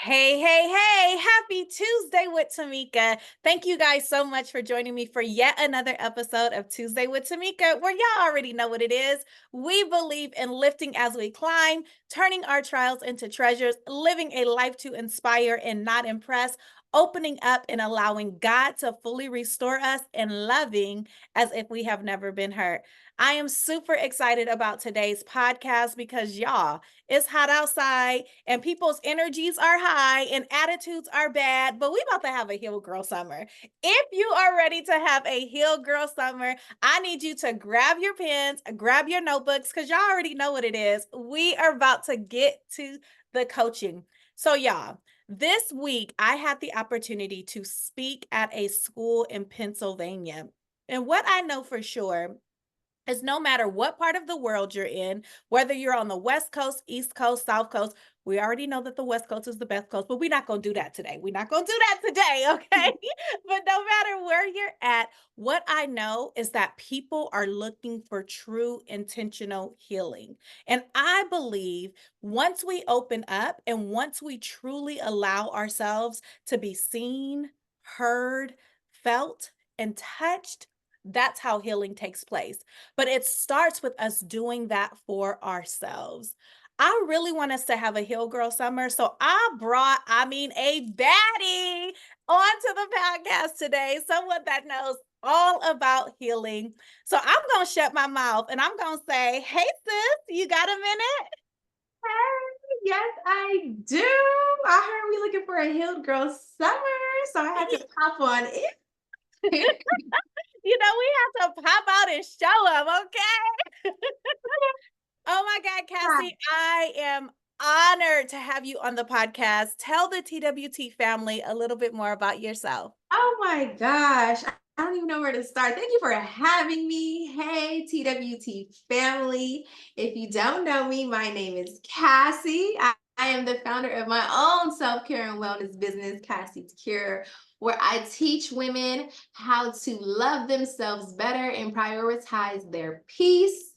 Hey, hey, hey, happy Tuesday with Tamika. Thank you guys so much for joining me for yet another episode of Tuesday with Tamika, where y'all already know what it is. We believe in lifting as we climb, turning our trials into treasures, living a life to inspire and not impress, opening up and allowing God to fully restore us, and loving as if we have never been hurt. I am super excited about today's podcast because y'all, it's hot outside and people's energies are high and attitudes are bad, but we about to have a Heal Girl Summer. If you are ready to have a Heal Girl Summer, I need you to grab your pens, grab your notebooks, because y'all already know what it is. We are about to get to the coaching. So, y'all, this week I had the opportunity to speak at a school in Pennsylvania. And what I know for sure is no matter what part of the world you're in, whether you're on the West Coast, East Coast, South Coast, we already know that the West Coast is the best coast, but we're not going to do that today. We're not going to do that today, okay? But no matter where you're at, what I know is that people are looking for true intentional healing. And I believe once we open up and once we truly allow ourselves to be seen, heard, felt, and touched, that's how healing takes place. But it starts with us doing that for ourselves. I really want us to have a Heal Girl Summer. So I brought, a baddie onto the podcast today, someone that knows all about healing. So I'm going to shut my mouth and I'm going to say, hey, sis, you got a minute? Hey, yes, I do. I heard we looking for a Healed Girl Summer, so I had to pop on in. We have to pop out and show them, okay? Oh my God, Cassie, I am honored to have you on the podcast. Tell the TWT family a little bit more about yourself. Oh my gosh. I don't even know where to start. Thank you for having me. Hey, TWT family. If you don't know me, my name is Cassie. I am the founder of my own self care and wellness business, Cassie Cure, where I teach women how to love themselves better and prioritize their peace.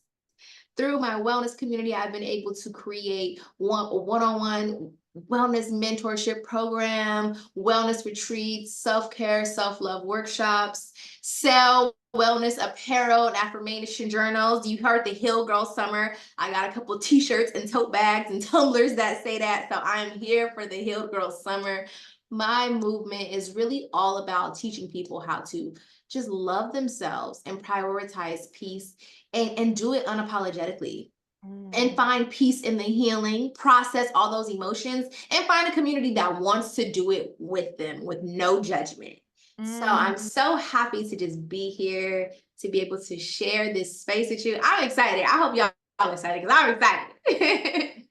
Through my wellness community, I've been able to create one-on-one wellness mentorship program, wellness retreats, self-care, self-love workshops, sell wellness apparel and affirmation journals. You heard the Hill Girl Summer. I got a couple t-shirts and tote bags and tumblers that say that. So I'm here for the Hill Girl Summer. My movement is really all about teaching people how to just love themselves and prioritize peace and do it unapologetically and Mm, find peace in the healing, process all those emotions, and find a community that wants to do it with them with no judgment. So I'm mm. so happy to just be here to be able to share this space with you. I'm excited. I hope y'all are excited because I'm excited.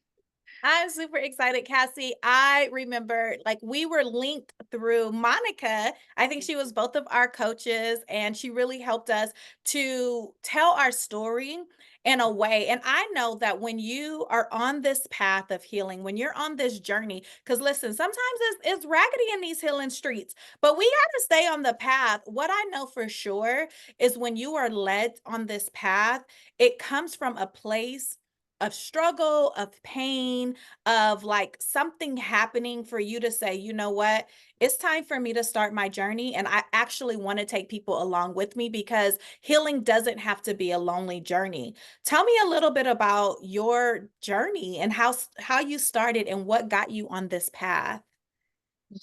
I'm super excited, Cassie. I remember we were linked through Monica. I think she was both of our coaches, and she really helped us to tell our story in a way. And I know that when you are on this path of healing, when you're on this journey, because listen, sometimes it's raggedy in these healing streets, but we got to stay on the path. What I know for sure is when you are led on this path, it comes from a place of struggle, of pain, of something happening for you to say, you know what, it's time for me to start my journey. And I actually want to take people along with me because healing doesn't have to be a lonely journey. Tell me a little bit about your journey and how you started and what got you on this path.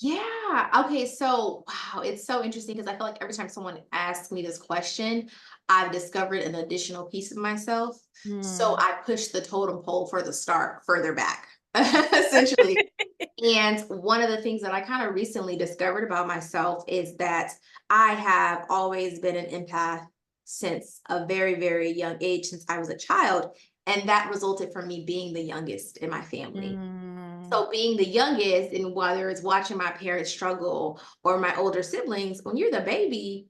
Yeah. Okay. So, wow, it's so interesting because I feel like every time someone asks me this question, I've discovered an additional piece of myself. So Hmm. I push the totem pole for the start further back, essentially. And one of the things that I kind of recently discovered about myself is that I have always been an empath since a very, very young age, since I was a child. And that resulted from me being the youngest in my family. Mm, So being the youngest, and whether it's watching my parents struggle or my older siblings, when you're the baby,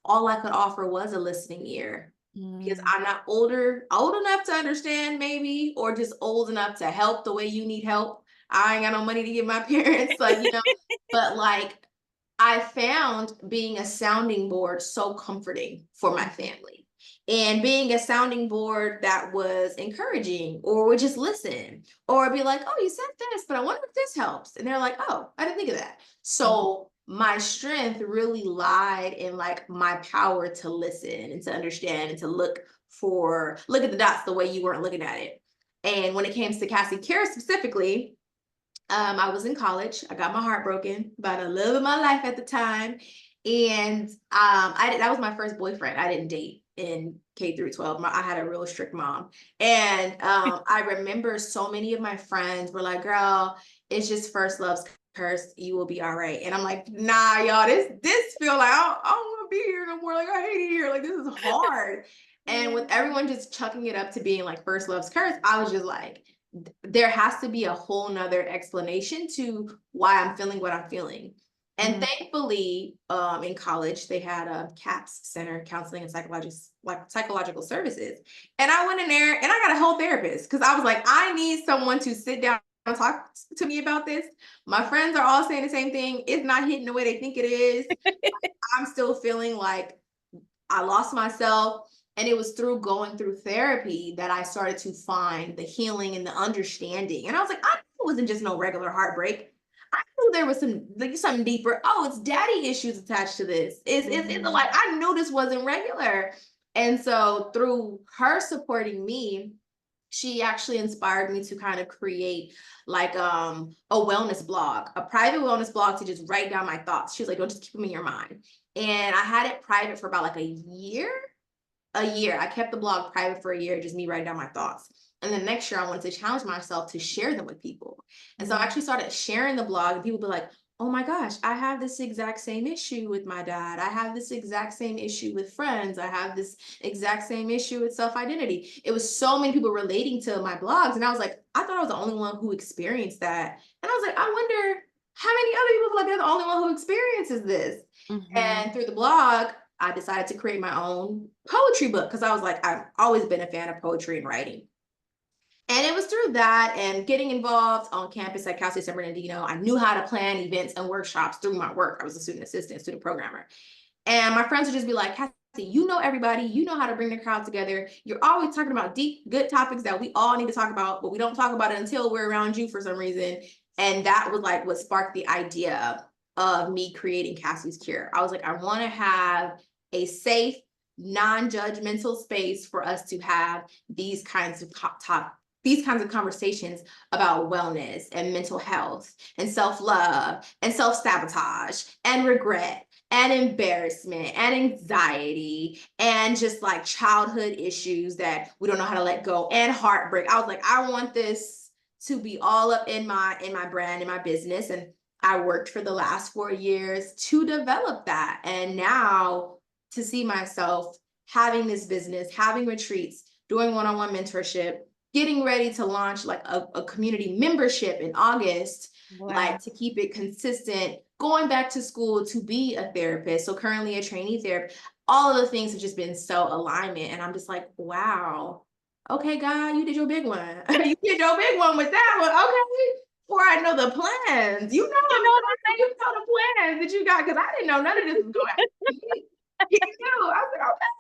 all I could offer was a listening ear because mm. I'm not old enough to understand maybe, or just old enough to help the way you need help. I ain't got no money to give my parents, but I found being a sounding board so comforting for my family. and being a sounding board that was encouraging or would just listen or be like, oh, you said this, but I wonder if this helps. And they're like, oh, I didn't think of that. So my strength really lied in like my power to listen and to understand and to look at the dots the way you weren't looking at it. And when it came to Cassie Cures specifically, I was in college. I got my heart broken about a love of my life at the time. And that was my first boyfriend. I didn't date in K through 12. I had a real strict mom. And I remember so many of my friends were like, girl, it's just first love's curse. You will be all right. And I'm like, nah, y'all, this feel like I don't want to be here no more. Like I hate it here. Like this is hard. And with everyone just chucking it up to being like first love's curse, I was just like, there has to be a whole nother explanation to why I'm feeling what I'm feeling. And thankfully, in college, they had a CAPS Center, Counseling and Psychological Services. And I went in there and I got a whole therapist because I was like, I need someone to sit down and talk to me about this. My friends are all saying the same thing. It's not hitting the way they think it is. I'm still feeling like I lost myself. And it was through going through therapy that I started to find the healing and the understanding. And I was like, I knew it wasn't just no regular heartbreak. I knew there was something deeper. Oh, it's daddy issues attached to this. It's like I knew this wasn't regular. And so through her supporting me, she actually inspired me to kind of create like a wellness blog, a private wellness blog to just write down my thoughts. She was like, don't just keep them in your mind. And I had it private for about like a year. I kept the blog private for a year, just me writing down my thoughts. And then next year I wanted to challenge myself to share them with people. And so I actually started sharing the blog and people be like, oh my gosh, I have this exact same issue with my dad. I have this exact same issue with friends. I have this exact same issue with self-identity. It was so many people relating to my blogs. And I was like, I thought I was the only one who experienced that. And I was like, I wonder how many other people feel like they're the only one who experiences this. And through the blog, I decided to create my own poetry book because I was like, I've always been a fan of poetry and writing. And it was through that and getting involved on campus at Cal State San Bernardino. I knew how to plan events and workshops through my work. I was a student assistant, student programmer. And my friends would just be like, Cassie, you know everybody, you know how to bring the crowd together. You're always talking about deep, good topics that we all need to talk about, but we don't talk about it until we're around you for some reason. And that was like what sparked the idea of me creating Cassie's Cure. I was like, I want to have a safe, non-judgmental space for us to have these kinds of conversations about wellness and mental health and self-love and self-sabotage and regret and embarrassment and anxiety and just like childhood issues that we don't know how to let go and heartbreak. I was like, I want this to be all up in my brand, in my business. And I worked for the last 4 years to develop that. And now to see myself having this business, having retreats, doing one-on-one mentorship, getting ready to launch like a community membership in August, like to keep it consistent, going back to school to be a therapist. So currently a trainee therapist, all of the things have just been so alignment. And I'm just like, wow, okay, God, you did your big one. You did your big one with that one. Okay. Before I know the plans, you know the plans that you got, because I didn't know none of this was going to happen. You know, I was like, okay.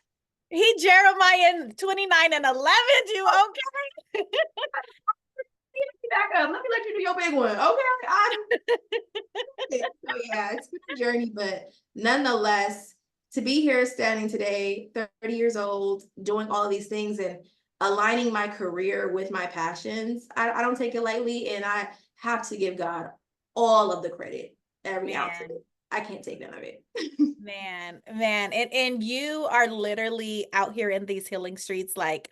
He Jeremiah 29 and 11, you okay? Back up. Let me let you do your big one. Okay. So yeah, it's been a journey, but nonetheless, to be here standing today, 30 years old, doing all of these things and aligning my career with my passions, I don't take it lightly. And I have to give God all of the credit, every ounce of it. I can't take none of it. Man, and you are literally out here in these healing streets, like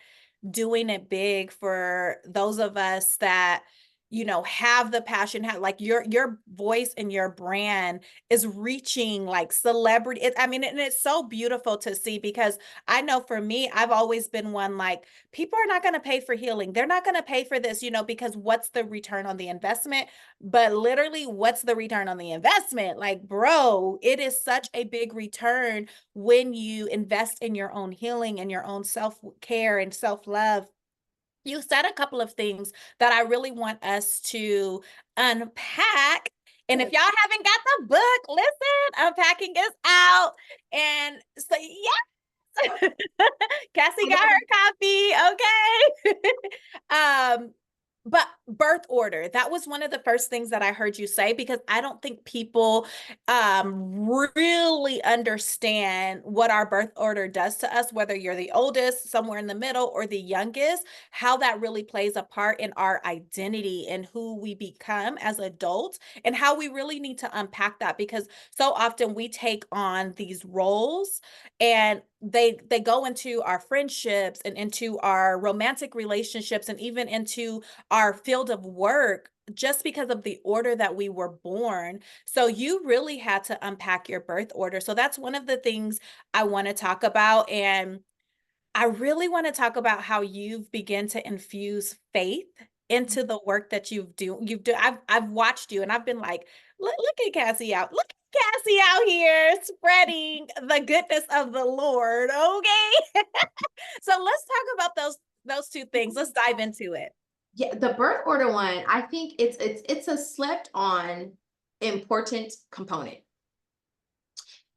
doing it big for those of us that, you know, have the passion, have like your voice and your brand is reaching like celebrity. I mean, and it's so beautiful to see because I know for me, I've always been one like people are not going to pay for healing. They're not going to pay for this, you know, because what's the return on the investment? But literally, what's the return on the investment? Like, bro, it is such a big return when you invest in your own healing and your own self-care and self-love. You said a couple of things that I really want us to unpack. And if y'all haven't got the book, listen, Unpacking is out. And so, yeah. Cassie I got never. her copy. Okay. But birth order, that was one of the first things that I heard you say, because I don't think people really understand what our birth order does to us, whether you're the oldest, somewhere in the middle, or the youngest, how that really plays a part in our identity and who we become as adults, and how we really need to unpack that, because so often we take on these roles, and they go into our friendships and into our romantic relationships and even into our field of work, just because of the order that we were born. So you really had to unpack your birth order. So that's one of the things I want to talk about. And I really want to talk about how you've begun to infuse faith into the work that you've do. I've watched you and I've been like, look at Cassie out. Look at Cassie out here spreading the goodness of the Lord. Okay. So let's talk about those two things. Let's dive into it. Yeah, the birth order one, I think it's a slept on important component.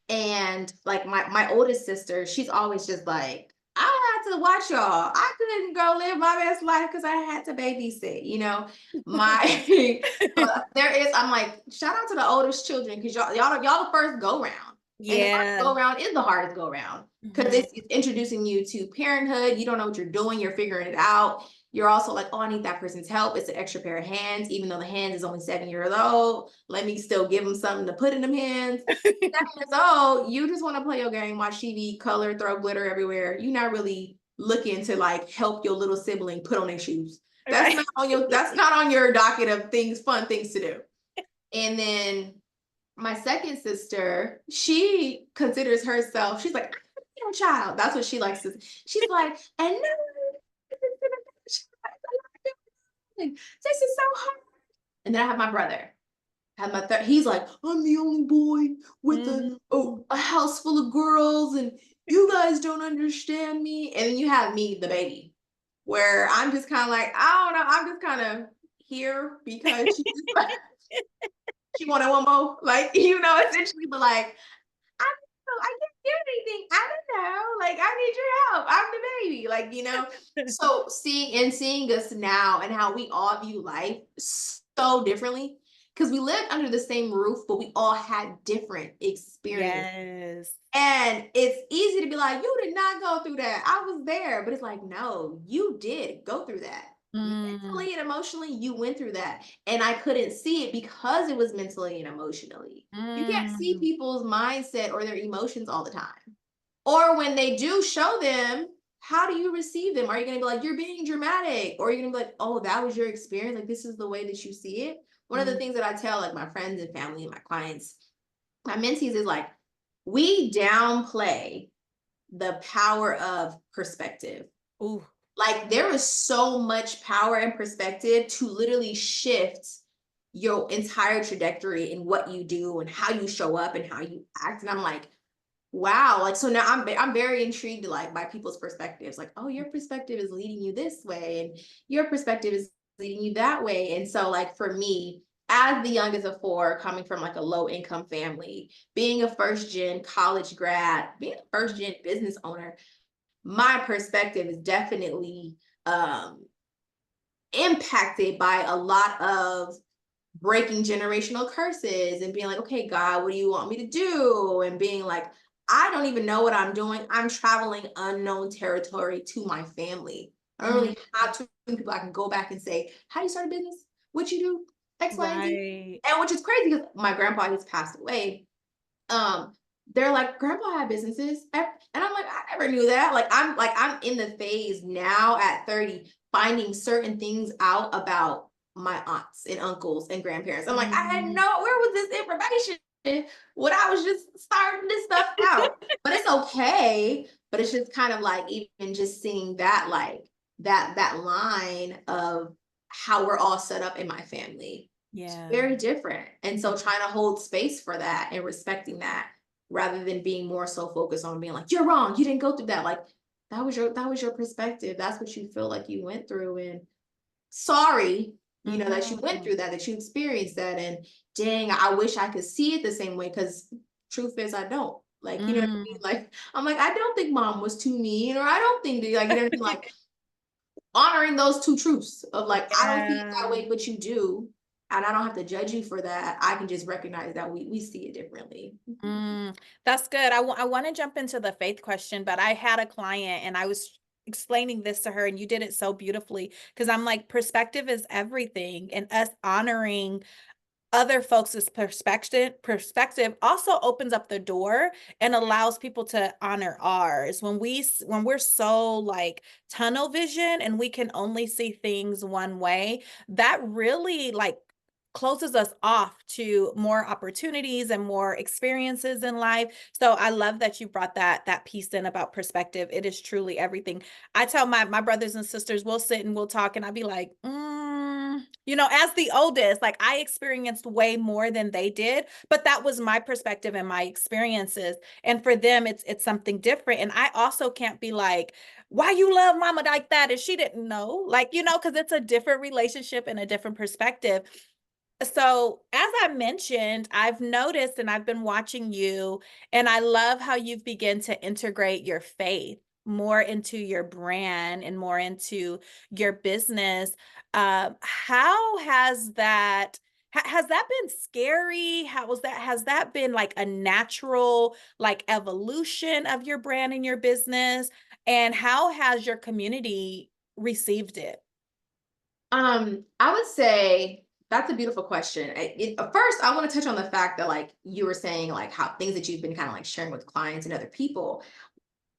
And like my oldest sister, she's always just like, I had to watch y'all. I couldn't go live my best life because I had to babysit, My there is, I'm like, shout out to the oldest children, because y'all the first go round. And the first Yeah. go round is the hardest go round, because Mhm. it's introducing you to parenthood. You don't know what you're doing, you're figuring it out. You're also like, oh, I need that person's help. It's an extra pair of hands, even though the hands is only 7 years old. Let me still give them something to put in them hands. 7 years old, you just want to play your game, watch TV, color, throw glitter everywhere. You're not really looking to like help your little sibling put on their shoes. That's Right. not on your docket of fun things to do. And then my second sister, she considers herself, she's like, I'm a child. That's what she likes to say. She's like, and no, this is so hard. And then I have my brother. Had my third, he's like, I'm the only boy with Mhm. a house full of girls, and you guys don't understand me. And then you have me, the baby, where I'm just kind of like, I don't know, I'm just kind of here because she just like, she wanted one more, like, essentially, but like, I don't know, I can't do anything. I don't know. Like, I need your help. I'm the baby. So seeing us now and how we all view life so differently, because we lived under the same roof, but we all had different experiences. Yes. And it's easy to be like, you did not go through that. I was there. But it's like, no, you did go through that. Mm. Mentally and emotionally, you went through that. And I couldn't see it because it was mentally and emotionally. You can't see Mm. people's mindset or their emotions all the time. Or when they do show them, how do you receive them? Are you going to be like, you're being dramatic? Or are you going to be like, oh, that was your experience? Like, this is the way that you see it. One of the Mm. things that I tell like my friends and family and my clients, my mentees, is like, we downplay the power of perspective. Ooh. Like, there is so much power and perspective to literally shift your entire trajectory in what you do and how you show up and how you act. And I'm like, wow. Like, so now I'm very intrigued like by people's perspectives. Like, oh, your perspective is leading you this way, and your perspective is leading you that way. And so, like, for me, as the youngest of four, coming from like a low income family, being a first gen college grad, being a first gen business owner, my perspective is definitely um impacted by a lot of breaking generational curses and being like, okay, God, what do you want me to do? And being like, I don't even know what I'm doing. I'm traveling unknown territory to my family. I don't Mm. really have too many people I can go back and say, how do you start a business? What you do? X, Y, and Z. Right. And which is crazy because my grandpa, he's passed away. Um, they're like, grandpa had businesses. And I'm like, I never knew that. I'm in the phase now at 30, finding certain things out about my aunts and uncles and grandparents. I'm like, I had Mm. no, where was this information when I was just starting this stuff out? But it's okay. But it's just kind of like even just seeing that, like that line of how we're all set up in my family, Yeah. very different. And so trying to hold space for that and respecting that, rather than being more so focused on being like, you're wrong, you didn't go through that. Like, that was your perspective. That's what you feel like you went through. And sorry, that you went Mhm. through that you experienced that. And dang, I wish I could see it the same way, because truth is I don't. Like, you know what I mean? Mm. Like, I'm like, I don't think mom was too mean, or I don't think that, like, you know what I mean? Like, honoring those two truths of like, I don't see it that Yeah. way, but you do. And I don't have to judge you for that. I can just recognize that we see it differently. That's good. I want to jump into the faith question, but I had a client and I was explaining this to her, and you did it so beautifully because I'm like, perspective is everything, and us honoring other folks' perspective also opens up the door and allows people to honor ours. When we're so like tunnel vision and we can only see things one way, that really like closes us off to more opportunities and more experiences in life. So I love that you brought that piece in about perspective. It is truly everything. I tell my brothers and sisters, we'll sit and we'll talk, and I'll be like, as the oldest, like I experienced way more than they did, but that was my perspective and my experiences. And for them, it's something different. And I also can't be like, why you love mama like that? And she didn't know, like, because it's a different relationship and a different perspective. So, as I mentioned, I've noticed and I've been watching you, and I love how you've begun to integrate your faith more into your brand and more into your business. How has that? Has that been scary? Has that been like a natural like evolution of your brand and your business? And how has your community received it? I would say that's a beautiful question. First, I want to touch on the fact that, like, you were saying, like, how things that you've been kind of like sharing with clients and other people.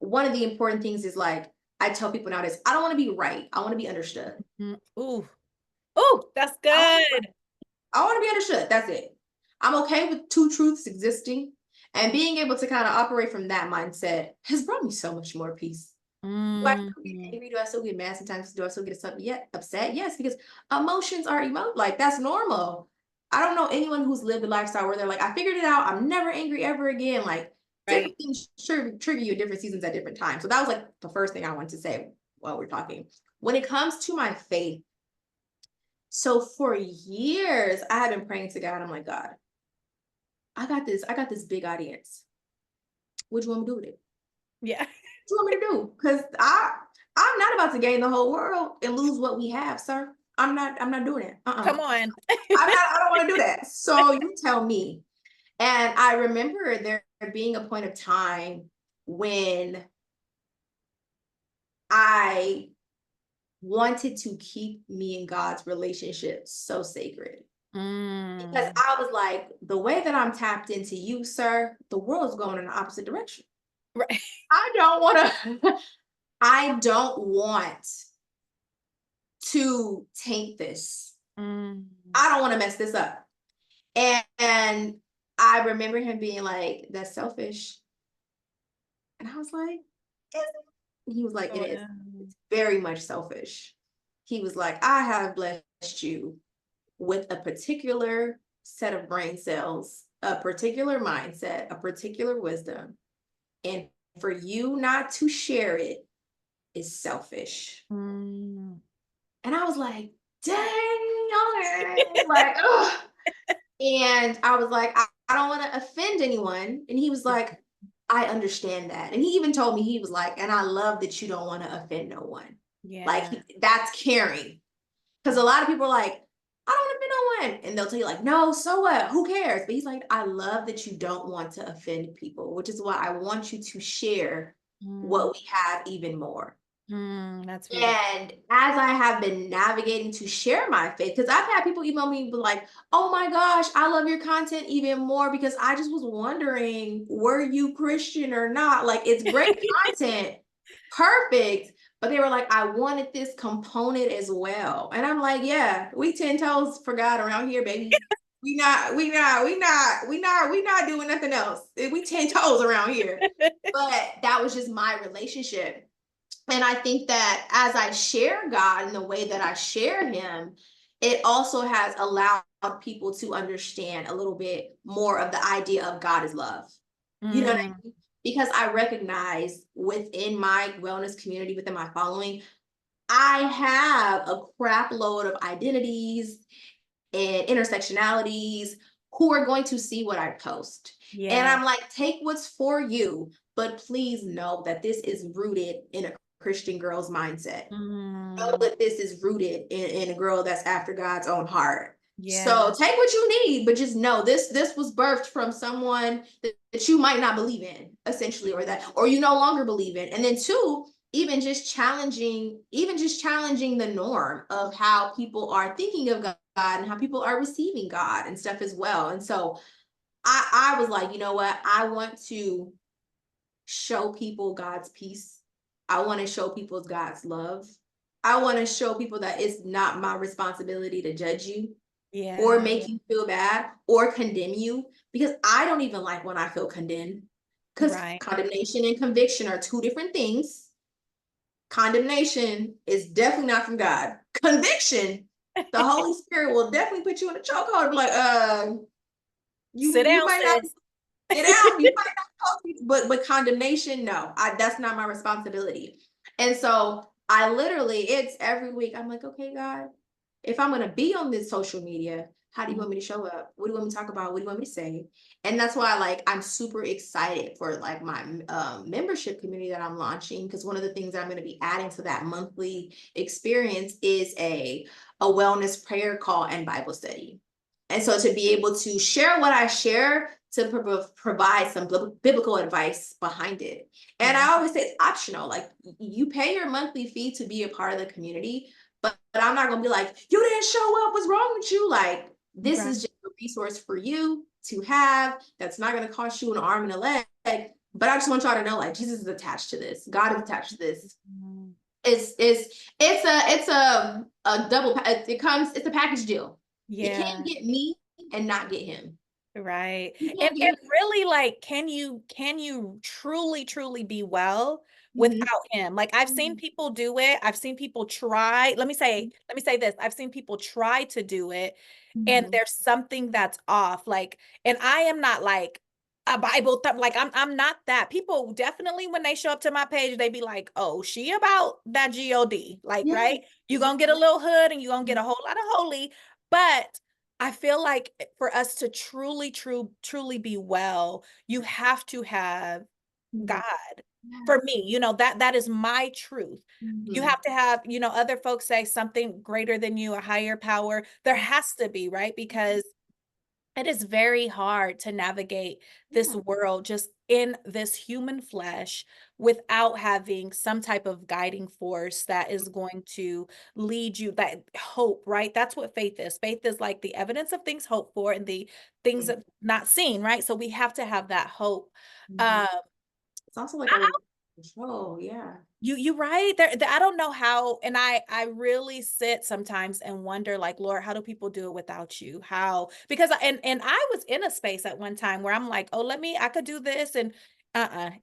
One of the important things is like, I tell people nowadays, I don't want to be right. I want to be understood. Ooh, ooh, that's I want to be right. good. I want to be understood. That's it. I'm okay with two truths existing, and being able to kind of operate from that mindset has brought me so much more peace. Do I still get Mm, angry? Do I still get mad sometimes? Do I still get upset? Yes, because emotions are like that's normal. I don't know anyone who's lived a lifestyle where they're like, I figured it out. I'm never angry ever again. Like different right. things trigger you at different seasons at different times. So that was like the first thing I wanted to say while we're talking. When it comes to my faith, so for years I have been praying to God. I'm like, God, I got this big audience. What do you want me to do with it? Yeah. What you want me to do? Because I'm not about to gain the whole world and lose what we have, sir. I'm not doing it. Come on. I don't want to do that. So you tell me. And I remember there being a point of time when I wanted to keep me and God's relationship so sacred. Because Mm, I was like, the way that I'm tapped into you, sir, the world's going in the opposite direction. right. I don't want to, I don't want to taint this. Mm, I don't want to mess this up. And I remember him being like, that's selfish. And I was like, is it? And he was like, it is. wow. It's very much selfish. He was like, I have blessed you with a particular set of brain cells, a particular mindset, a particular wisdom. And for you not to share it is selfish. Mm. And I was like, dang, okay. Like, oh. And I was like, I don't want to offend anyone. And he was like, I understand that. And he even told me, he was like, and I love that you don't want to offend no one. Like, Yeah. that's caring. Because a lot of people are like, I don't want to offend no one. And they'll tell you, like, no, so what? Who cares? But he's like, I love that you don't want to offend people, which is why I want you to share Mm, what we have even more. that's beautiful. And as I have been navigating to share my faith, because I've had people email me like, oh my gosh, I love your content even more because I just was wondering, were you Christian or not? Like, it's great content, perfect. But they were like, I wanted this component as well. And I'm like, yeah, we 10 toes for God around here, baby. We not doing nothing else. We 10 toes around here. But that was just my relationship. And I think that as I share God in the way that I share him, it also has allowed people to understand a little bit more of the idea of God is love. You know what I Mm, mean? Because I recognize within my wellness community, within my following, I have a crap load of identities and intersectionalities who are going to see what I post. And Yeah. I'm like, take what's for you, but please know that this is rooted in a Christian girl's mindset. Know Mm, that this is rooted in a girl that's after God's own heart. yeah. So take what you need, but just know this was birthed from someone that you might not believe in, essentially, or you no longer believe in. And then two, even just challenging the norm of how people are thinking of God and how people are receiving God and stuff as well. And so I was like, you know what? I want to show people God's peace. I want to show people God's love. I want to show people that it's not my responsibility to judge you or Yeah. make you feel bad or condemn you, because I don't even like when I feel condemned, because Right. condemnation and conviction are two different things. Condemnation is definitely not from God. Conviction, the Holy Spirit will definitely put you in a chokehold. Like, Sit you down, might not sis. get out. You might not, but condemnation, no, that's not my responsibility. And so I literally, it's every week. I'm like, okay, God, if I'm gonna be on this social media, how do you want me to show up? What do you want me to talk about? What do you want me to say? And that's why, like, I'm super excited for like my membership community that I'm launching, because one of the things I'm going to be adding to that monthly experience is a wellness prayer call and Bible study. And so to be able to share what I share, to provide some biblical advice behind it. And Wow. I always say it's optional. Like, you pay your monthly fee to be a part of the community, but I'm not gonna be like, you didn't show up. What's wrong with you? Like, this Right. is just a resource for you to have. That's not gonna cost you an arm and a leg. But I just want y'all to know, like, Jesus is attached to this. God is attached to this. Mm, It's a double. It's a package deal. You can't yeah. get me and not get him. Right. You And can't get and me. really, like, can you truly be well Mhm. without him? Like, I've seen Mhm. people do it. I've seen people try. Let me say this. I've seen people try to do it, and Mhm. there's something that's off. Like, and I am not like a Bible like I'm not that. People definitely when they show up to my page, they be like, "Oh, she about that God." Like, Yeah. right? You gonna get a little hood and you gonna get a whole lot of holy, but I feel like for us to truly be well, you have to have Mhm. God. Yeah. For me, that is my truth. You Mhm. have to have, other folks say something greater than you, a higher power. There has to be, right? Because it is very hard to navigate this Yeah. world just in this human flesh without having some type of guiding force that is going to lead you, that hope, right? That's what faith is. Faith is like the evidence of things hoped for and the things Mhm. of not seen, right? So we have to have that hope. Mhm. Um, It's also like a control. Yeah. you right there, I don't know how, and I really sit sometimes and wonder, like, Lord, how do people do it without you? How? Because and I was in a space at one time where I'm like, oh, I could do this, and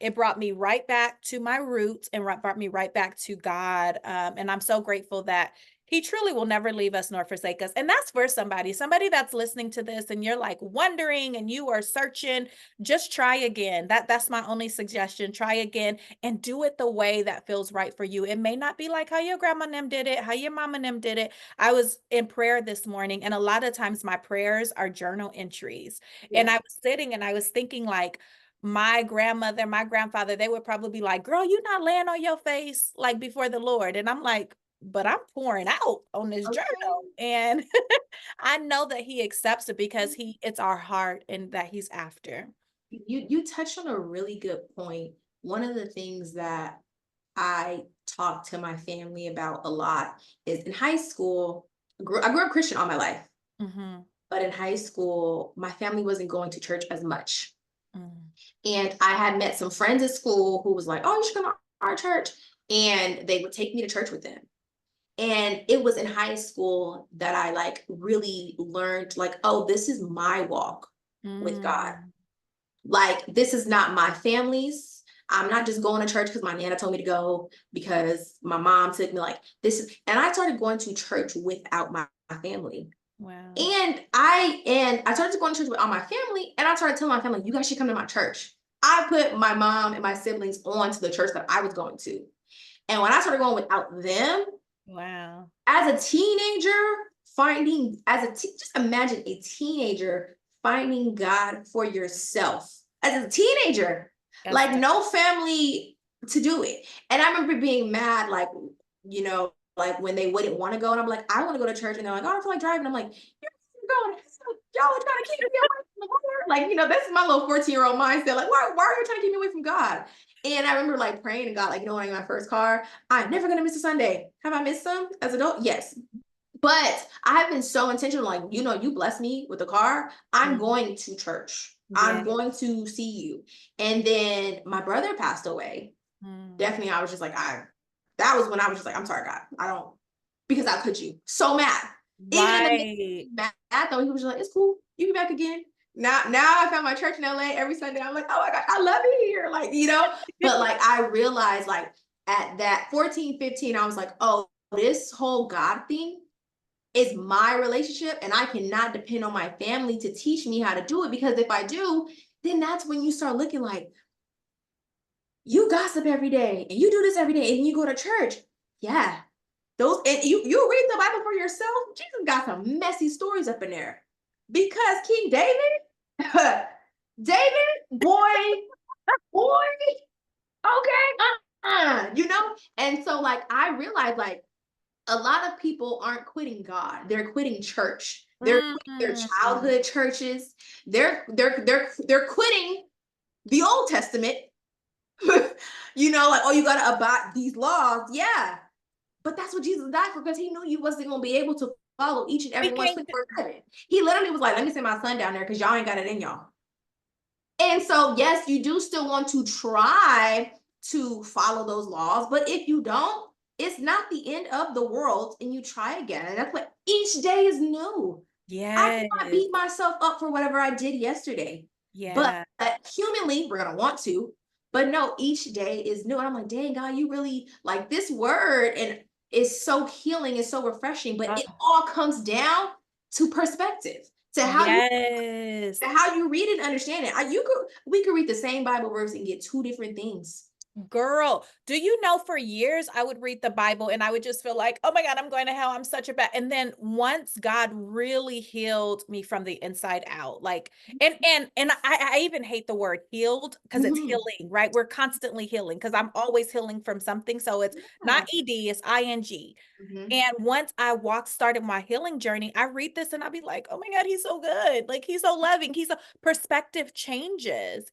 it brought me right back to my roots and brought me right back to God. And I'm so grateful that he truly will never leave us nor forsake us. And that's for somebody that's listening to this and you're like wondering and you are searching, just try again. That's my only suggestion. Try again and do it the way that feels right for you. It may not be like how your grandma and them did it, how your mama and them did it. I was in prayer this morning, and a lot of times my prayers are journal entries. And Yeah. I was sitting and I was thinking, like, my grandmother, my grandfather, they would probably be like, girl, you not laying on your face like before the Lord. And I'm like, but I'm pouring out on this Okay. journal. And I know that he accepts it because it's our heart and that he's after. You touched on a really good point. One of the things that I talk to my family about a lot is in high school. I grew up Christian all my life, Hmm. but in high school, my family wasn't going to church as much. Hmm. And I had met some friends at school who was like, "Oh, you should come to our church," and they would take me to church with them. And it was in high school that I like really learned, like, oh, this is my walk with God. Mm. Like, this is not my family's. I'm not just going to church because my nana told me to go, because my mom took me. Like, this is, and I started going to church without my family. Wow. And I started going to church with all my family, and I started telling my family, you guys should come to my church. I put my mom and my siblings on to the church that I was going to. And when I started going without them, Wow. as a teenager, just imagine a teenager finding God for yourself as a teenager. That's Like no family to do it. And I remember being mad, like, like when they wouldn't want to go. And I'm like, I want to go to church. And they're like, oh, I don't feel like driving. I'm like, you're going. Y'all are trying to keep me away from the Lord. Like, this is my little 14-year-old mindset. Like, why are you trying to keep me away from God? And I remember like praying to God, like, when I got my first car, I'm never gonna miss a Sunday. Have I missed some as an adult? Yes. But I have been so intentional, like, you bless me with a car, I'm going to church. yeah. I'm going to see you. And then my brother passed away. Definitely, I was just like, that was when I was just like, I'm sorry, God. I don't, because how could you? So mad. Even in the midst of mad, though, he was like, it's cool. You be back again. Now I found my church in LA every Sunday. I'm like, oh my gosh, I love it here. Like, but like I realized like at that 14, 15, I was like, oh, this whole God thing is my relationship, and I cannot depend on my family to teach me how to do it, because if I do, then that's when you start looking like, you gossip every day and you do this every day and you go to church. Yeah. Those, and you read the Bible for yourself. Jesus got some messy stories up in there. Because King David, boy, okay, and so like I realized like a lot of people aren't quitting God. They're quitting church. They're quitting their childhood churches. They're quitting the Old Testament. Like, oh, you gotta abide these laws. Yeah. But that's what Jesus died for, because he knew you wasn't gonna be able to follow each and every one 24/7. He literally was like, let me send my son down there because y'all ain't got it in y'all. And so, yes, you do still want to try to follow those laws, but if you don't, it's not the end of the world, and you try again. And that's what each day is new. I cannot beat myself up for whatever I did yesterday. But humanly, we're gonna want to. But no, each day is new. And I'm like, dang, God, you really like this word, and it's so healing, it's so refreshing. But it all comes down to perspective, to how you read and understand it. We could read the same Bible verse and get two different things. Girl, do you know, for years I would read the Bible and I would just feel like, oh my God, I'm going to hell. I'm such a bad. And then once God really healed me from the inside out, like, and I even hate the word healed, because it's healing, right? We're constantly healing, because I'm always healing from something. So it's not ED, it's ING. And once I started my healing journey, I read this and I'd be like, oh my God, he's so good. Like, he's so loving. Perspective changes.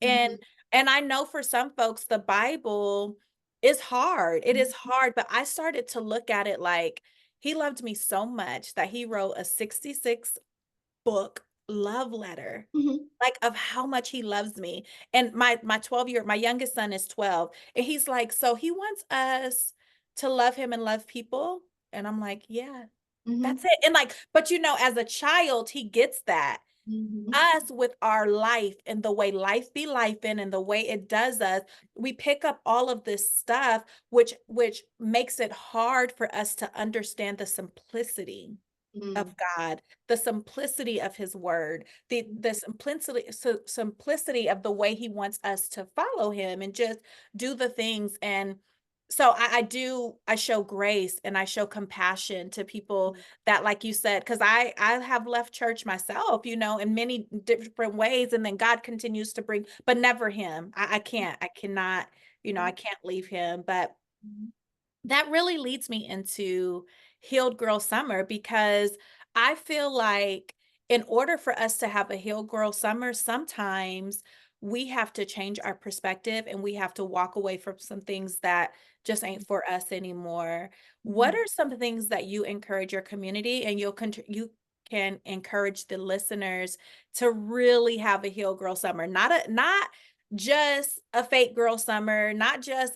And I know for some folks, the Bible is hard. It is hard, but I started to look at it like, he loved me so much that he wrote a 66 book love letter, like, of how much he loves me. And my youngest son is 12, and he's like, so he wants us to love him and love people. And I'm like, yeah, that's it. And like, but as a child, he gets that. Us, with our life and the way life be life in and the way it does us, we pick up all of this stuff, which makes it hard for us to understand the simplicity of God, the simplicity of his word, the simplicity of the way he wants us to follow him and just do the things. And so I show grace and I show compassion to people that, like you said, because I have left church myself, in many different ways. And then God continues to bring, but never him. I cannot, I can't leave him. But that really leads me into Healed Girl Summer, because I feel like in order for us to have a Healed Girl Summer, sometimes we have to change our perspective and we have to walk away from some things that just ain't for us anymore. What are some things that you encourage your community, and you can encourage the listeners to really have a Healed Girl Summer? Not just a fake girl summer, not just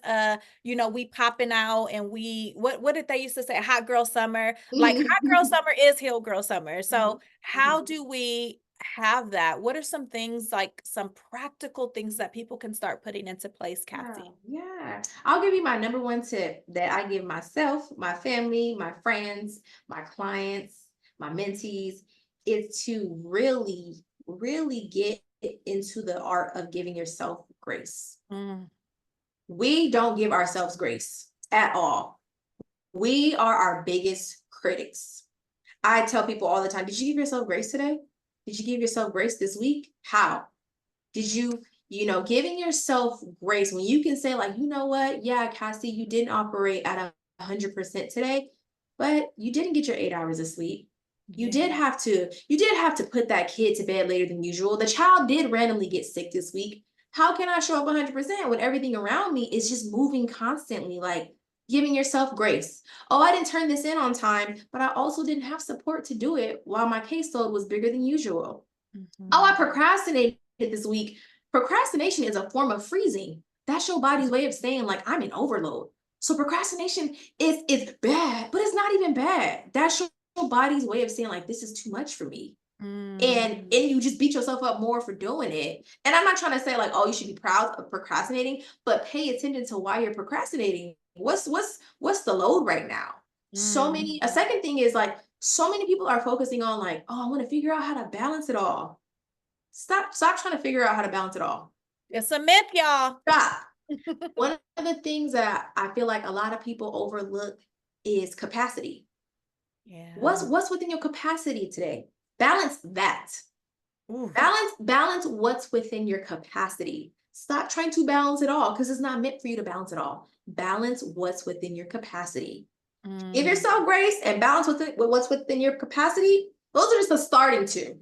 we popping out and what did they used to say, hot girl summer. Like, hot girl summer is Healed Girl Summer. So how do we have that? What are some things, like some practical things that people can start putting into place, Cassie? Yeah. I'll give you my number one tip that I give myself, my family, my friends, my clients, my mentees, is to really, really get into the art of giving yourself grace. We don't give ourselves grace at all. We are our biggest critics. I tell people all the time, did you give yourself grace today? Did you give yourself grace this week? How? Did you, giving yourself grace when you can say, like, you know what? Yeah, Cassie, you didn't operate at 100% today, but you didn't get your 8 hours of sleep. You Yeah. did have to put that kid to bed later than usual. The child did randomly get sick this week. How can I show up 100% when everything around me is just moving constantly? Like, giving yourself grace. Oh, I didn't turn this in on time, but I also didn't have support to do it while my caseload was bigger than usual. Oh, I Mhm. procrastinated this week. Procrastination is a form of freezing. That's your body's way of saying, like, I'm in overload. So procrastination is bad, but it's not even bad. That's your body's way of saying, like, this is too much for me. And you just beat yourself up more for doing it. And I'm not trying to say, like, oh, you should be proud of procrastinating, but pay attention to why you're procrastinating. What's the load right now? A second thing is, like, so many people are focusing on, like, oh, I want to figure out how to balance it all. Stop trying to figure out how to balance it all. It's a myth, y'all. Stop. One of the things that I feel like a lot of people overlook is capacity. Yeah. What's within your capacity today? Balance that. Ooh. Balance what's within your capacity. Stop trying to balance it all because it's not meant for you to balance it all. Balance what's within your capacity. Give yourself grace and balance with what's within your capacity. Those are just the starting two.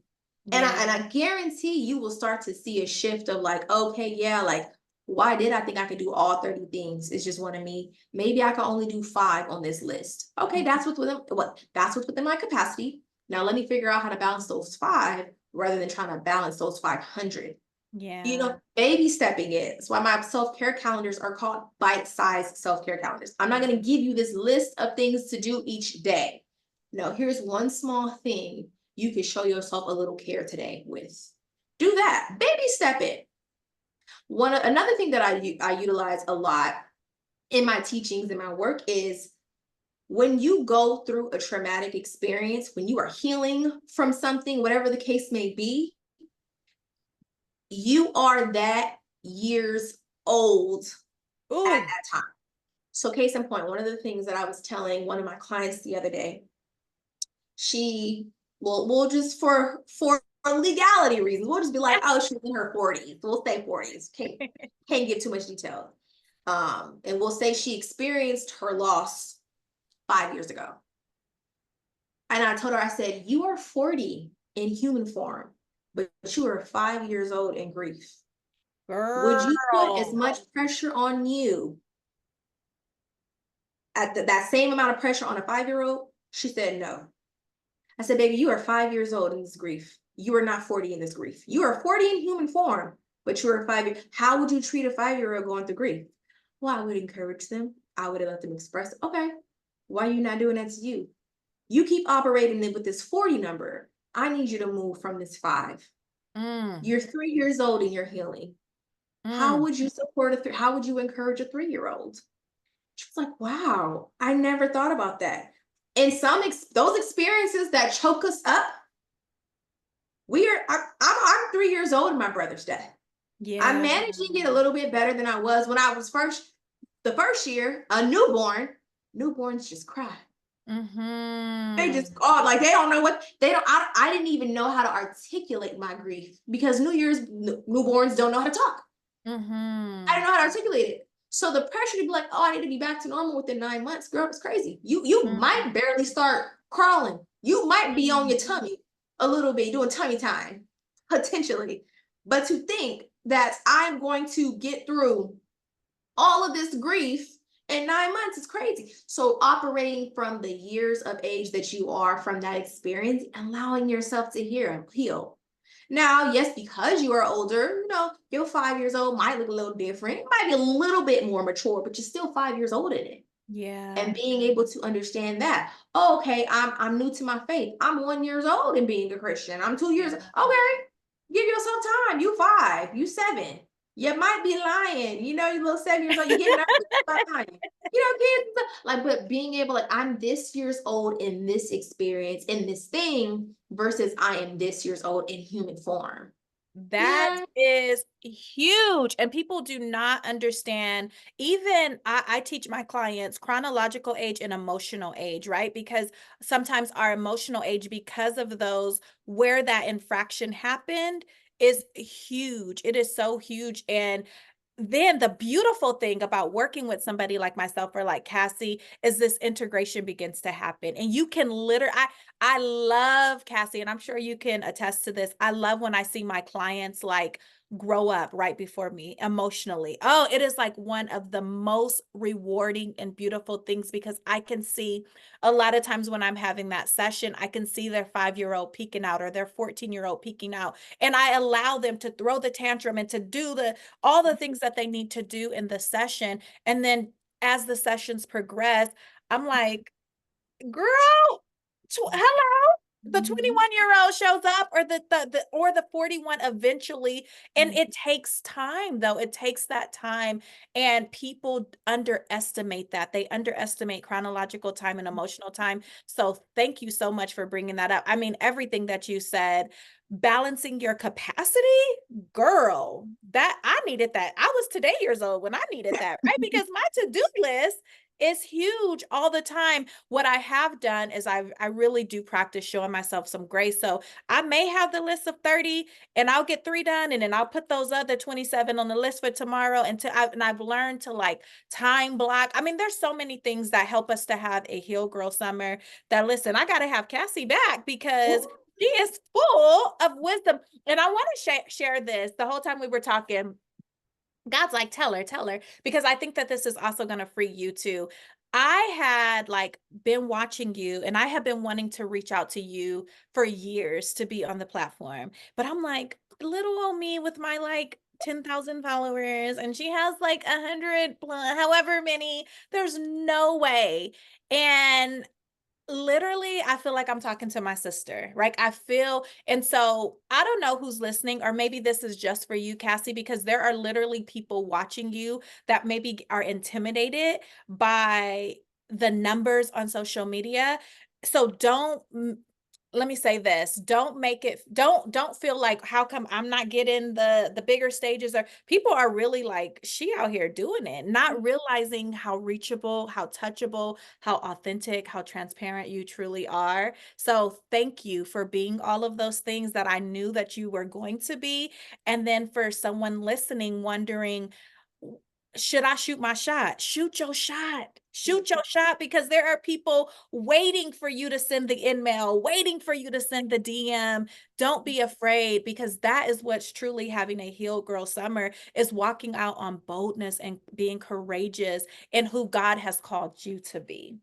And I guarantee you will start to see a shift of, like, okay, yeah, like, why did I think I could do all 30 things? It's just one of me. Maybe I can only do 5 on this list. Okay, that's what's within my capacity. Now let me figure out how to balance those 5 rather than trying to balance those 500. Yeah. Baby stepping it. That's why my self-care calendars are called bite-sized self-care calendars. I'm not going to give you this list of things to do each day. No, here's one small thing you can show yourself a little care today with. Do that. Baby step it. Another thing that I utilize a lot in my teachings and my work is when you go through a traumatic experience, when you are healing from something, whatever the case may be, you are that years old at Ooh. that time. So case in point, one of the things that I was telling one of my clients the other day, she we'll just for legality reasons, we'll just be like, oh, she's in her 40s. We'll say 40s. Can't give too much detail. And we'll say she experienced her loss 5 years ago. And I told her, I said, you are 40 in human form, but you are 5 years old in grief. Would you put as Girl. much pressure on you at that same amount of pressure on a 5-year-old? She said, no. I said, baby, you are 5 years old in this grief. You are not 40 in this grief. You are 40 in human form, but you are 5 years. How would you treat a 5-year-old going through grief? Well, I would encourage them. I would have let them express, okay, why are you not doing that to you? You keep operating it with this 40 number. I need you to move from this 5. You're 3 years old and you're healing. How would you how would you encourage a 3-year-old? She was like, wow, I never thought about that. And those experiences that choke us up, I'm 3 years old in my brother's death. I'm Yeah. managing it a little bit better than I was when I was the first year, a newborn. Newborns just cry. They just, oh, like, they don't know what they don't. I didn't even know how to articulate my grief because newborns don't know how to talk. I didn't know how to articulate it. So the pressure to be like, oh, I need to be back to normal within 9 months, girl, it's crazy. You might barely start crawling. You might be on your tummy a little bit, doing tummy time, potentially. But to think that I'm going to get through all of this grief in 9 months is crazy. So operating from the years of age that you are from that experience, allowing yourself to heal. Now, yes, because you are older, your 5 years old might look a little different. It might be a little bit more mature, but you're still 5 years old in it. Yeah. And being able to understand that, oh, okay, I'm new to my faith. I'm 1 year old in being a Christian. I'm 2 years. Okay, give yourself time. You 5, you 7. You might be lying. You little 7 years old. You get nervous. Stop lying. Kids, like, but being able, like, I'm this years old in this experience, in this thing, versus I am this years old in human form. That Yeah. is huge. And people do not understand. Even I teach my clients chronological age and emotional age, right? Because sometimes our emotional age, because of those where that infraction happened, is huge. It is so huge. And then the beautiful thing about working with somebody like myself or like Cassie is this integration begins to happen. And you can literally, I love Cassie, and I'm sure you can attest to this. I love when I see my clients like grow up right before me emotionally. Oh, it is like one of the most rewarding and beautiful things because I can see a lot of times when I'm having that session, I can see their 5-year-old peeking out or their 14-year-old peeking out. And I allow them to throw the tantrum and to do the all the things that they need to do in the session. And then as the sessions progress, I'm like, girl, hello. The Mhm. 21-year-old shows up or the 41 eventually. And Mhm. it takes time though. It takes that time. And people underestimate that. They underestimate chronological time and emotional time. So thank you so much for bringing that up. I mean, everything that you said, balancing your capacity, girl, that I needed that. I was today years old when I needed that, right? Because my to-do list is huge all the time. What I have done is I really do practice showing myself some grace. So I may have the list of 30 and I'll get 3 done and then I'll put those other 27 on the list for tomorrow and I've learned to like time block. I mean, there's so many things that help us to have a heal girl summer that listen, I got to have Cassie back because she is full of wisdom. And I want to share this the whole time we were talking. God's like, tell her, because I think that this is also going to free you too. I had like been watching you and I have been wanting to reach out to you for years to be on the platform. But I'm like, little old me with my like 10,000 followers and she has like 100, however many, there's no way. And literally, I feel like I'm talking to my sister. Like I feel, and so I don't know who's listening, or maybe this is just for you, Cassie, because there are literally people watching you that maybe are intimidated by the numbers on social media. So let me say this, don't make it, don't feel like how come I'm not getting the bigger stages, or people are really like she out here doing it, not realizing how reachable, how touchable, how authentic, how transparent you truly are. So thank you for being all of those things that I knew that you were going to be. And then for someone listening wondering, should I shoot my shot? Shoot your shot. Shoot your shot, because there are people waiting for you to send the email, waiting for you to send the DM. Don't be afraid, because that is what's truly having a heal girl summer, is walking out on boldness and being courageous in who God has called you to be.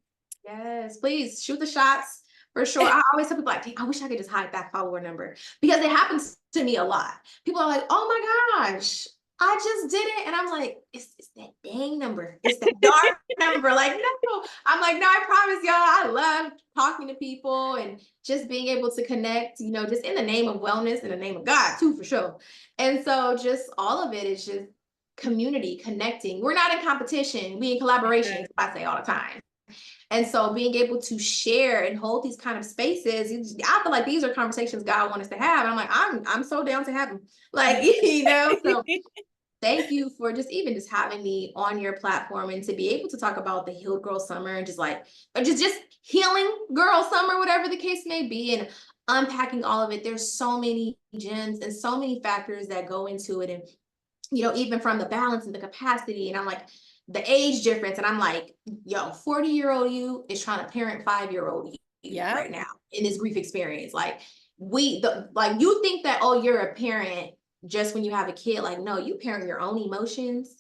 Yes, please shoot the shots for sure. I always tell people like, "Dang, I wish I could just hide that follower number because it happens to me a lot. People are like, oh my gosh, I just did it. And I'm like, it's that dang number. It's that dark number. Like, no. I'm like, no, I promise y'all, I love talking to people and just being able to connect, just in the name of wellness, in the name of God, too, for sure. And so just all of it is just community, connecting. We're not in competition, we in collaboration, I say all the time. And so being able to share and hold these kind of spaces, I feel like these are conversations God wants us to have. And I'm like, I'm so down to have them. Like, so thank you for just having me on your platform and to be able to talk about the healed girl summer and just like or just healing girl summer, whatever the case may be, and unpacking all of it. There's so many gems and so many factors that go into it. And even from the balance and the capacity. And I'm like, the age difference. And I'm like, yo, 40-year-old you is trying to parent 5-year-old you Yep. right now in this grief experience. Like, like you think that, oh, you're a parent just when you have a kid. Like, no, you parent your own emotions.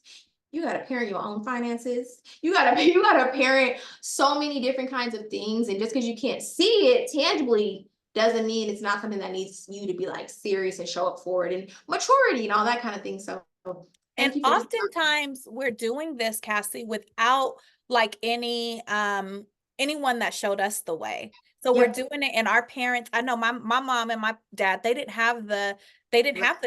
You gotta parent your own finances. You gotta parent so many different kinds of things. And just because you can't see it tangibly doesn't mean it's not something that needs you to be like serious and show up for it and maturity and all that kind of thing. So And thank you for just oftentimes we're doing this, Cassie, without like anyone that showed us the way. So we're yep. doing it, and our parents, I know my mom and my dad, they didn't have the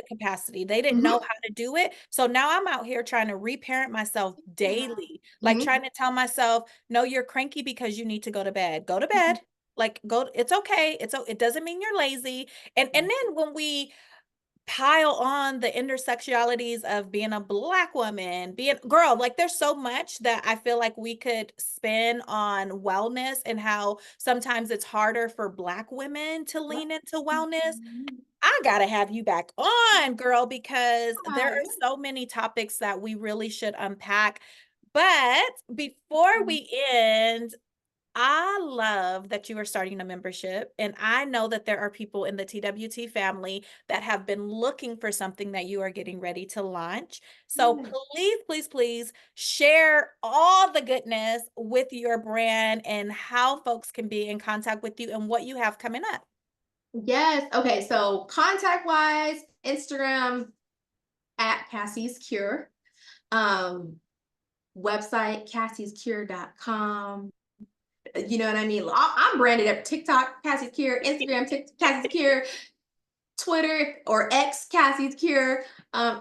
capacity. They didn't know Mm-hmm. how to do it. So now I'm out here trying to reparent myself daily, like Mm-hmm. trying to tell myself, no, you're cranky because you need to go to bed. Go to bed. Like go, it's okay. It doesn't mean you're lazy. And then when we pile on the intersectionalities of being a Black woman, being girl, like there's so much that I feel like we could spin on wellness and how sometimes it's harder for Black women to Right. lean into wellness. Mhm. I gotta have you back on, girl, because there Hi. are so many topics that we really should unpack. But before we end, I love that you are starting a membership, and I know that there are people in the TWT family that have been looking for something that you are getting ready to launch. So Yes. please, please, please share all the goodness with your brand and how folks can be in contact with you and what you have coming up. Yes. Okay. So contact wise, Instagram at Cassie's Cure. Um, Website cassiescure.com. You know what I mean? I'm branded up TikTok, Cassie Cure, Instagram, Cassie Cure, Twitter or X, Cassie's Cure,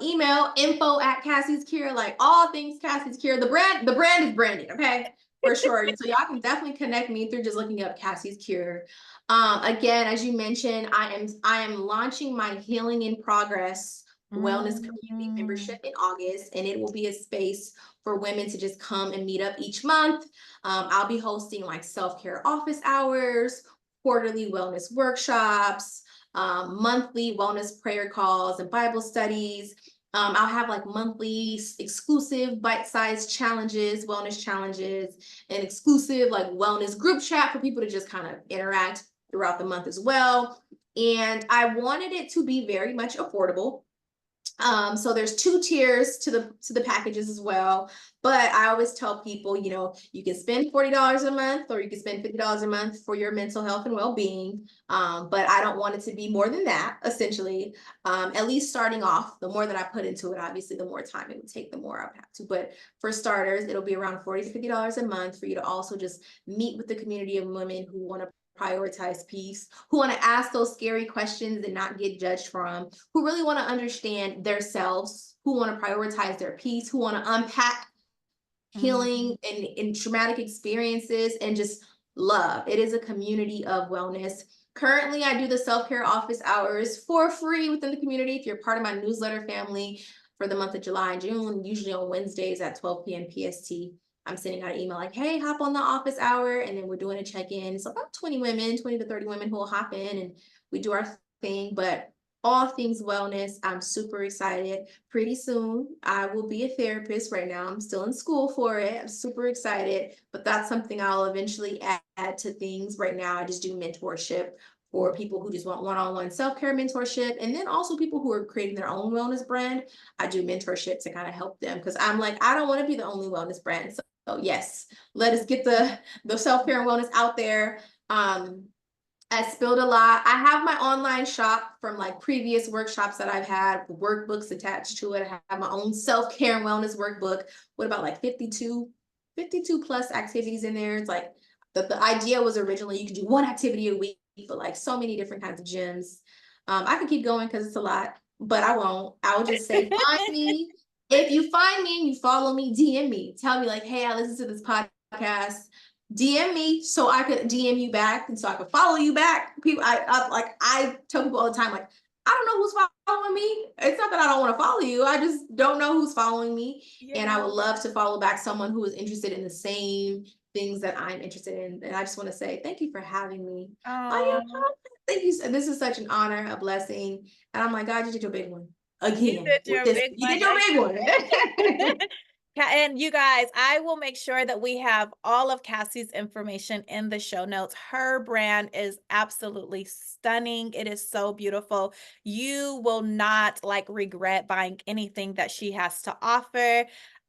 email info at Cassie's Cure, like all things Cassie's Cure. The brand is branded, okay, for sure. So y'all can definitely connect me through just looking up Cassie's Cure. Again, as you mentioned, I am launching my Healing in Progress wellness community Mm. membership in August, and it will be a space for women to just come and meet up each month. I'll be hosting like self-care office hours, quarterly wellness workshops, monthly wellness prayer calls and Bible studies. I'll have like monthly exclusive bite-sized challenges, wellness challenges, and exclusive like wellness group chat for people to just kind of interact throughout the month as well. And I wanted it to be very much affordable. So there's two tiers to the packages as well. But I always tell people, you can spend $40 a month or you can spend $50 a month for your mental health and well-being. But I don't want it to be more than that, essentially. At least starting off, the more that I put into it, obviously, the more time it would take, the more I would have to. But for starters, it'll be around $40 to $50 a month for you to also just meet with the community of women who want to prioritize peace, who want to ask those scary questions and not get judged from, who really want to understand themselves, who want to prioritize their peace, who want to unpack Mhm. healing and traumatic experiences and just love. It is a community of wellness. Currently, I do the self care office hours for free within the community. If you're part of my newsletter family for the month of July and June, usually on Wednesdays at 12 p.m. PST, I'm sending out an email like, hey, hop on the office hour. And then we're doing a check in. It's about 20 women, 20 to 30 women who will hop in and we do our thing. But all things wellness, I'm super excited. Pretty soon, I will be a therapist. Right now, I'm still in school for it. I'm super excited, but that's something I'll eventually add to things. Right now, I just do mentorship for people who just want one-on-one self-care mentorship, and then also people who are creating their own wellness brand. I do mentorship to kind of help them because I'm like, I don't want to be the only wellness brand. So yes, let us get the self-care and wellness out there. I spilled a lot. I have my online shop from like previous workshops that I've had, workbooks attached to it. I have my own self-care and wellness workbook with about like 52 plus activities in there. It's like the idea was originally you could do one activity a week, but like so many different kinds of gyms. I could keep going because it's a lot, but I won't. I will just say, find me. If you find me and you follow me, DM me. Tell me like, hey, I listened to this podcast. DM me so I could DM you back and so I could follow you back. People, I tell people all the time, like, I don't know who's following me. It's not that I don't want to follow you. I just don't know who's following me. And I Yeah. would love to follow back someone who is interested in the same things that I'm interested in. And I just want to say thank you for having me on your Oh, podcast. Thank you. This is such an honor, a blessing. And I'm like, God, you did your big one you again did with your this. big You one did your big one. again. And you guys, I will make sure that we have all of Cassie's information in the show notes. Her brand is absolutely stunning. It is so beautiful. You will not like regret buying anything that she has to offer.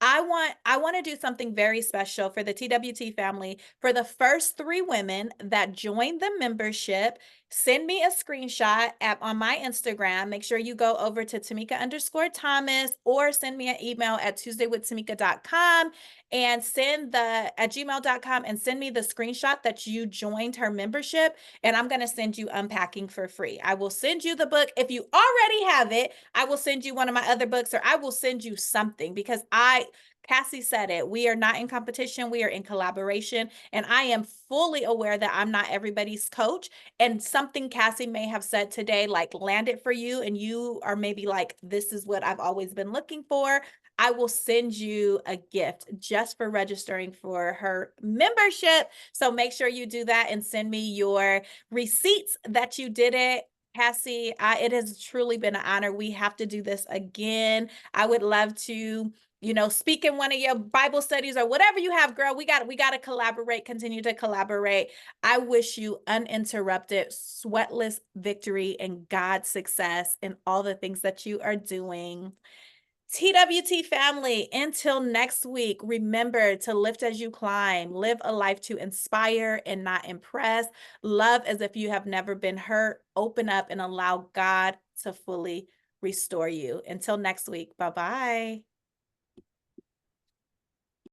I want to do something very special for the TWT family. For the first 3 women that join the membership, send me a screenshot on my Instagram. Make sure you go over to Tamika_Thomas or send me an email at tuesdaywithtamika.com and at gmail.com and send me the screenshot that you joined her membership. And I'm going to send you Unpacking for free. I will send you the book. If you already have it, I will send you one of my other books or I will send you something because Cassie said it. We are not in competition, we are in collaboration. And I am fully aware that I'm not everybody's coach. And something Cassie may have said today, like landed for you, and you are maybe like, this is what I've always been looking for. I will send you a gift just for registering for her membership. So make sure you do that and send me your receipts that you did it. Cassie, it has truly been an honor. We have to do this again. I would love to, speak in one of your Bible studies or whatever you have, girl. We got to collaborate, continue to collaborate. I wish you uninterrupted, sweatless victory and God's success in all the things that you are doing. TWT family, until next week, remember to lift as you climb, live a life to inspire and not impress, love as if you have never been hurt, open up and allow God to fully restore you. Until next week, bye bye.